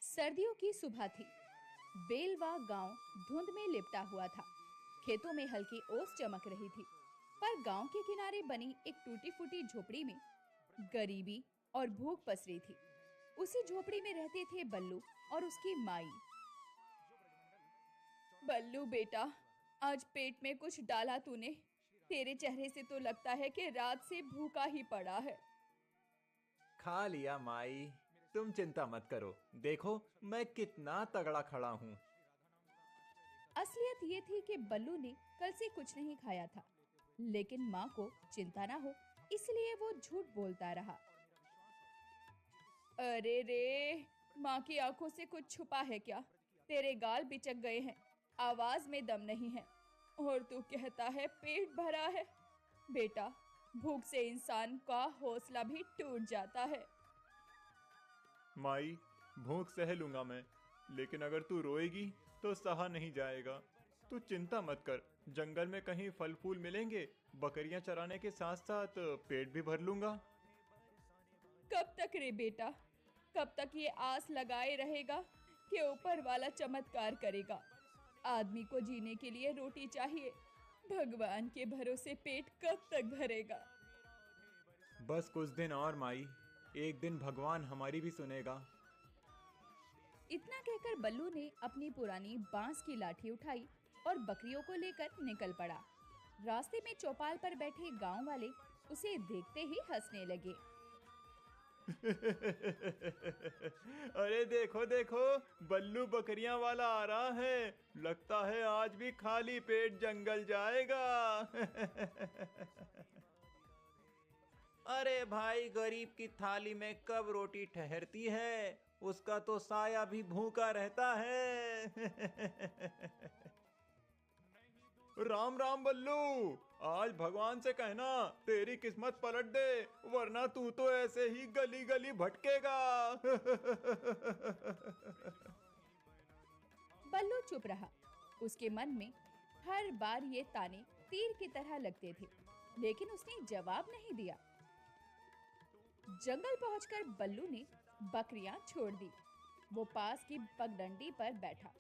सर्दियों की सुबह थी। बेलवा गांव धुंध में लिपटा हुआ था। खेतों में हल्की ओस चमक रही थी, पर गांव के किनारे बनी एक टूटी फूटी झोपड़ी में गरीबी और भूख पसरी थी। उसी झोपड़ी में रहते थे बल्लू और उसकी माई। बल्लू बेटा, आज पेट में कुछ डाला तूने? तेरे चेहरे से तो लगता है कि रात से भूखा ही पड़ा है। खा लिया माई। तुम चिंता मत करो, देखो मैं कितना तगड़ा खड़ा हूँ। असलियत ये थी कि बल्लू ने कल से कुछ नहीं खाया था, लेकिन माँ को चिंता ना हो इसलिए वो झूठ बोलता रहा। अरे रे, माँ की आंखों से कुछ छुपा है क्या? तेरे गाल बिचक गए हैं, आवाज में दम नहीं है, और तू कहता है पेट भरा है। बेटा, भूख से इंसान का हौसला भी टूट जाता है। माई, भूख सह लूंगा मैं, लेकिन अगर तू रोएगी तो सहा नहीं जाएगा। तू चिंता मत कर, जंगल में कहीं फल फूल मिलेंगे, बकरियां चराने के साथ साथ पेट भी भर लूंगा। कब तक रे बेटा, कब तक ये आस लगाए रहेगा कि ऊपर वाला चमत्कार करेगा? आदमी को जीने के लिए रोटी चाहिए, भगवान के भरोसे पेट कब तक भरेगा? बस कुछ दिन और माई, एक दिन भगवान हमारी भी सुनेगा। इतना कहकर बल्लू ने अपनी पुरानी बांस की लाठी उठाई और बकरियों को लेकर निकल पड़ा। रास्ते में चौपाल पर बैठे गांव वाले उसे देखते ही हंसने लगे। अरे देखो देखो, बल्लू बकरियां वाला आ रहा है। लगता है आज भी खाली पेट जंगल जाएगा। अरे भाई, गरीब की थाली में कब रोटी ठहरती है? उसका तो साया भी भूखा रहता है। राम राम बल्लू, आज भगवान से कहना तेरी किस्मत पलट दे, वरना तू तो ऐसे ही गली गली भटकेगा। बल्लू चुप रहा। उसके मन में हर बार ये ताने तीर की तरह लगते थे, लेकिन उसने जवाब नहीं दिया। जंगल पहुंचकर बल्लू ने बकरियां छोड़ दी। वो पास की पगडंडी पर बैठा।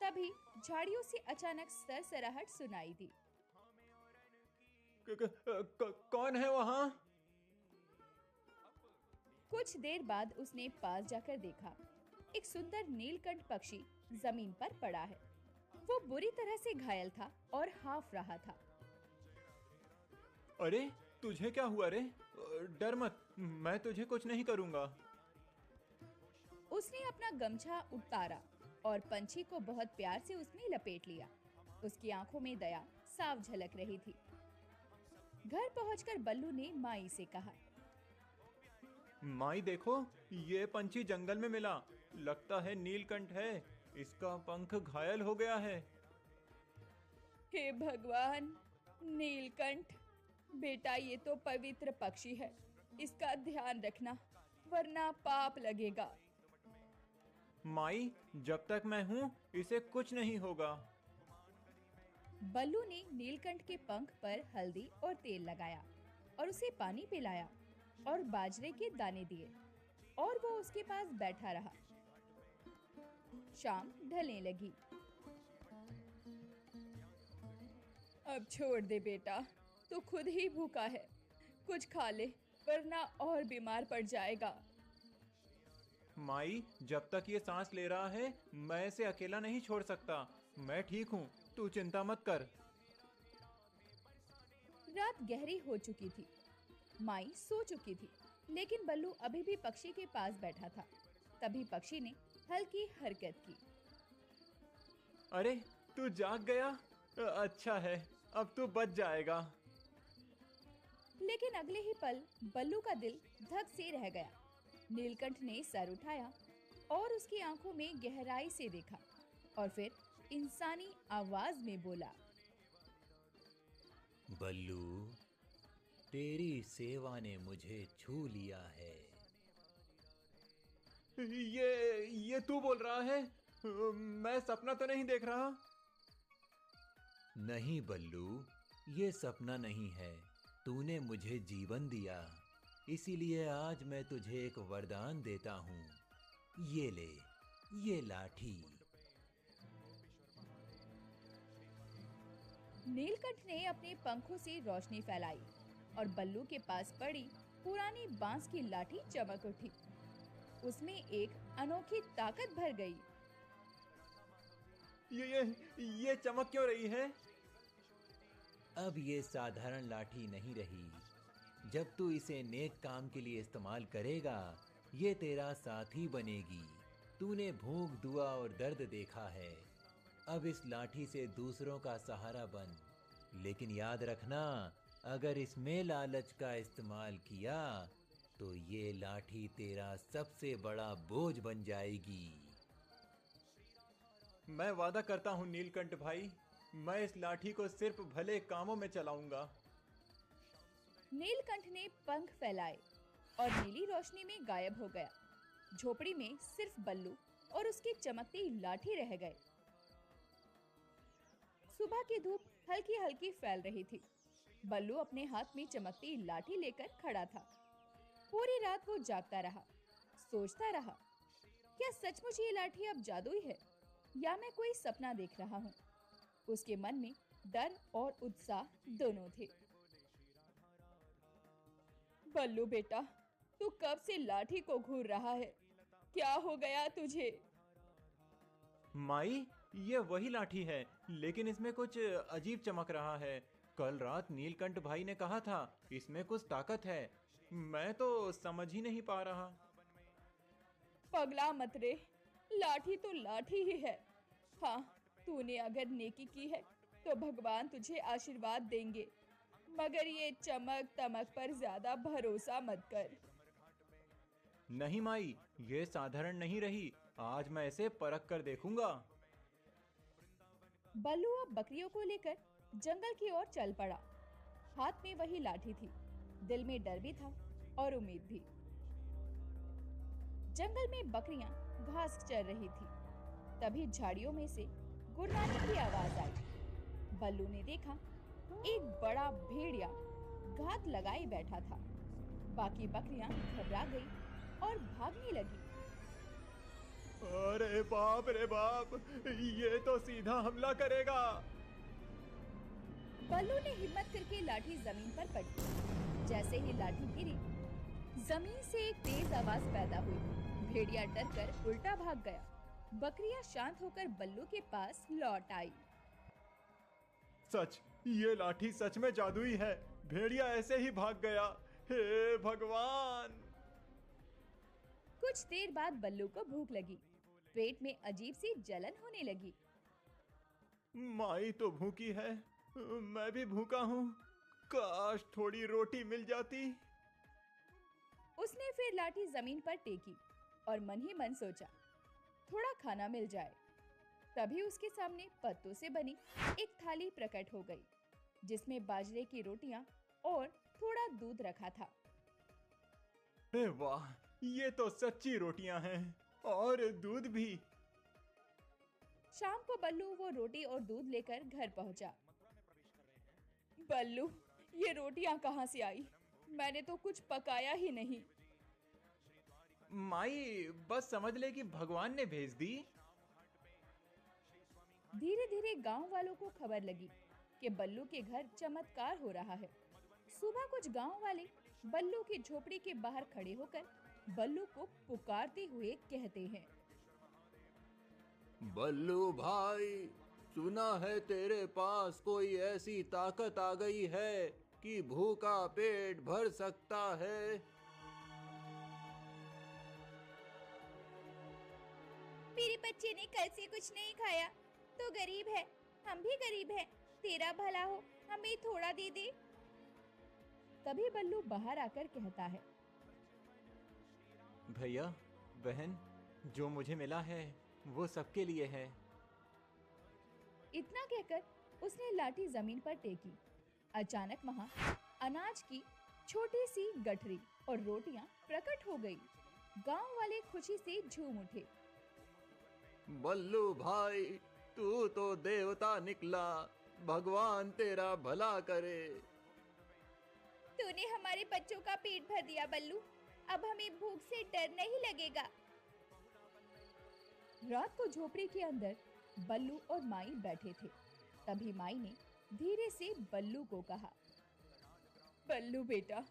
तभी झाड़ियों से अचानक सरसराहट सुनाई दी। कौन है वहां? कुछ देर बाद उसने पास जाकर देखा, एक सुंदर नीलकंठ पक्षी जमीन पर पड़ा है। वो बुरी तरह से घायल था और हाफ रहा था। अरे तुझे क्या हुआ रे? डर मत, मैं तुझे कुछ नहीं करूंगा। उसने अपना गमछा उतारा और पंछी को बहुत प्यार से उसमें लपेट लिया। उसकी आंखों में दया साफ झलक रही थी। घर पहुंचकर बल्लू ने माई से कहा, माई देखो, ये पंछी जंगल में मिला, लगता है नीलकंठ है। इसका पंख घायल हो गया है। हे भगवान, नीलकंठ! बेटा, ये तो पवित्र पक्षी है, इसका ध्यान रखना वरना पाप लगेगा। माई, जब तक मैं हूँ इसे कुछ नहीं होगा। बल्लू ने नीलकंठ के पंख पर हल्दी और तेल लगाया और उसे पानी पिलाया और बाजरे के दाने दिए, और वो उसके पास बैठा रहा। शाम ढलने लगी। अब छोड़ दे बेटा, तू खुद ही भूखा है, कुछ खा ले वरना और बीमार पड़ जाएगा। माई, जब तक ये सांस ले रहा है मैं इसे अकेला नहीं छोड़ सकता। मैं ठीक हूँ, तू चिंता मत कर। रात गहरी हो चुकी थी। माई सो चुकी थी, लेकिन बल्लू अभी भी पक्षी के पास बैठा था। तभी पक्षी ने हल्की हरकत की। अरे तू जाग गया? अच्छा है, अब तू बच जाएगा। लेकिन अगले ही पल बल्लू का दिल धक से रह गया। नीलकंठ ने सर उठाया और उसकी आंखों में गहराई से देखा, और फिर इंसानी आवाज में बोला, बल्लू, तेरी सेवा ने मुझे छू लिया है। ये तू बोल रहा है? मैं सपना तो नहीं देख रहा? नहीं बल्लू, ये सपना नहीं है। तूने मुझे जीवन दिया, इसीलिए आज मैं तुझे एक वरदान देता हूँ। ये ले, ये लाठी। नीलकंठ ने अपने पंखों से रोशनी फैलाई और बल्लू के पास पड़ी पुरानी बांस की लाठी चमक उठी। उसमें एक अनोखी ताकत भर गई। ये चमक क्यों रही है? अब ये साधारण लाठी नहीं रही। जब तू इसे नेक काम के लिए इस्तेमाल करेगा, ये तेरा साथी बनेगी। तूने भूख, दुआ और दर्द देखा है। अब इस लाठी से दूसरों का सहारा बन। लेकिन याद रखना, अगर इसमें लालच का इस्तेमाल किया तो ये लाठी तेरा सबसे बड़ा बोझ बन जाएगी। मैं वादा करता हूँ नीलकंठ भाई, मैं इस लाठी को सिर्फ भले कामों में चलाऊंगा। नीलकंठ ने पंख फैलाए और नीली रोशनी में गायब हो गया। झोपड़ी में सिर्फ बल्लू और उसकी चमकती लाठी रह गए। सुबह की धूप हल्की हल्की फैल रही थी। बल्लू अपने हाथ में चमकती लाठी लेकर खड़ा था। पूरी रात वो जागता रहा, सोचता रहा, क्या सचमुच ये लाठी अब जादुई है या मैं कोई सपना देख रहा हूँ। उसके मन में डर और उत्साह दोनों थे। बल्लू बेटा, तू कब से लाठी को घूर रहा है? क्या हो गया तुझे? माई, ये वही लाठी है, लेकिन इसमें कुछ अजीब चमक रहा है। कल रात नीलकंठ भाई ने कहा था इसमें कुछ ताकत है। मैं तो समझ ही नहीं पा रहा। पगला मत रे, लाठी तो लाठी ही है। हाँ, तूने अगर नेकी की है तो भगवान तुझे आशीर्वाद देंगे, मगर ये चमक तमक पर ज्यादा भरोसा मत कर। नहीं माई, ये साधारण नहीं रही। आज मैं इसे परख कर देखूंगा। बल्लू अब बकरियों को लेकर जंगल की ओर चल पड़ा। हाथ में वही लाठी थी। दिल में डर भी था और उम्मीद भी। जंगल में बकरियां घास चर रही थी। तभी झाड़ियों में से गुर्राने की आवाज आई। बल्लू ने देखा, एक बड़ा भेड़िया घात लगाए बैठा था। बाकी बकरियां घबरा गई और भागने लगी। अरे बाप रे बाप, ये तो सीधा हमला करेगा। बल्लू ने हिम्मत करके लाठी जमीन पर पड़ी। जैसे ही लाठी गिरी, जमीन से एक तेज आवाज पैदा हुई। भेड़िया डर कर उल्टा भाग गया। बकरियां शांत होकर बल्लू के पास लौट आई। सच, ये लाठी सच में जादुई है। भेड़िया ऐसे ही भाग गया। हे भगवान! कुछ देर बाद बल्लू को भूख लगी। पेट में अजीब सी जलन होने लगी। माई तो भूखी है, मैं भी भूखा हूँ। काश थोड़ी रोटी मिल जाती। उसने फिर लाठी जमीन पर टेकी और मन ही मन सोचा, थोड़ा खाना मिल जाए। तभी उसके सामने पत्तों से बनी एक थाली प्रकट हो गई, जिसमें बाजरे की रोटियां और थोड़ा दूध रखा था। अरे वाह, ये तो सच्ची रोटियां हैं और दूध भी। शाम को बल्लू वो रोटी और दूध लेकर घर पहुंचा। बल्लू, ये रोटियां कहाँ से आई? मैंने तो कुछ पकाया ही नहीं। माई, बस समझ ले कि भगवान ने भेज दी। धीरे धीरे गांव वालों को खबर लगी कि बल्लू के घर चमत्कार हो रहा है। सुबह कुछ गांव वाले बल्लू की झोपड़ी के बाहर खड़े होकर बल्लू को पुकारते हुए कहते हैं, बल्लू भाई, सुना है तेरे पास कोई ऐसी ताकत आ गई है कि भूखा पेट भर सकता है। मेरे बच्चे ने कल से कुछ नहीं खाया, तो गरीब है, हम भी गरीब हैं। तेरा भला हो, हमें थोड़ा दे दे। तभी बल्लू बाहर आकर कहता है, भैया बहन, जो मुझे मिला है वो सबके लिए है। इतना कहकर उसने लाठी जमीन पर टेकी। अचानक वहां अनाज की छोटी सी गठरी और रोटियां प्रकट हो गई। गांव वाले खुशी से झूम उठे। बल्लू भाई, तू तो देवता निकला। भगवान तेरा भला करे। तूने हमारे बच्चों का पेट भर दिया बल्लू। अब हमें भूख से डर नहीं लगेगा। रात को झोपड़ी के अंदर बल्लू और माई बैठे थे। तभी माई ने धीरे से बल्लू को कहा, बल्लू बेटा,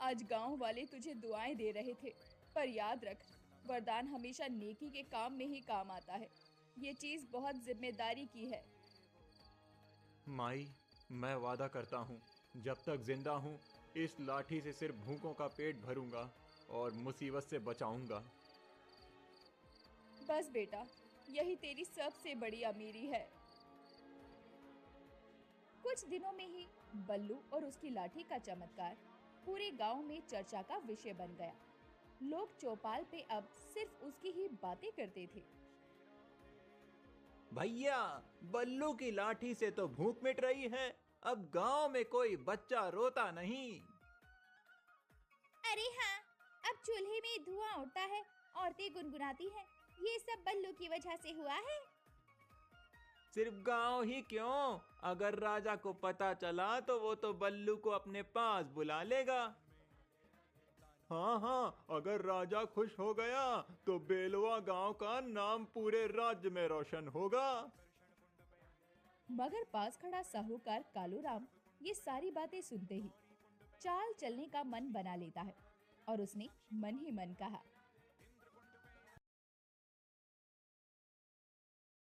आज गांव वाले तुझे दुआएं दे रहे थे, पर याद रख, वरदान हमेशा नेकी के काम में ही काम आता है। ये चीज बहुत जिम्मेदारी की है। माई, मैं वादा करता हूँ, जब तक जिंदा हूँ इस लाठी से सिर्फ भूखों का पेट भरूंगा और मुसीबत से बचाऊंगा। बस बेटा, यही तेरी सबसे बड़ी अमीरी है। कुछ दिनों में ही बल्लू और उसकी लाठी का चमत्कार पूरे गांव में चर्चा का विषय बन गया। लोग चौपाल पे अब सिर्फ उसकी ही बातें करते थे। भैया, बल्लू की लाठी से तो भूख मिट रही है। अब गांव में कोई बच्चा रोता नहीं। अरे हाँ, अब चूल्हे में धुआं उठता है, औरतें गुनगुनाती हैं, ये सब बल्लू की वजह से हुआ है। सिर्फ गांव ही क्यों, अगर राजा को पता चला तो वो तो बल्लू को अपने पास बुला लेगा। हाँ हाँ, अगर राजा खुश हो गया तो बेलवा गांव का नाम पूरे राज्य में रोशन होगा। मगर पास खड़ा साहूकार कालूराम ये सारी बातें सुनते ही चाल चलने का मन बना लेता है और उसने मन ही मन कहा,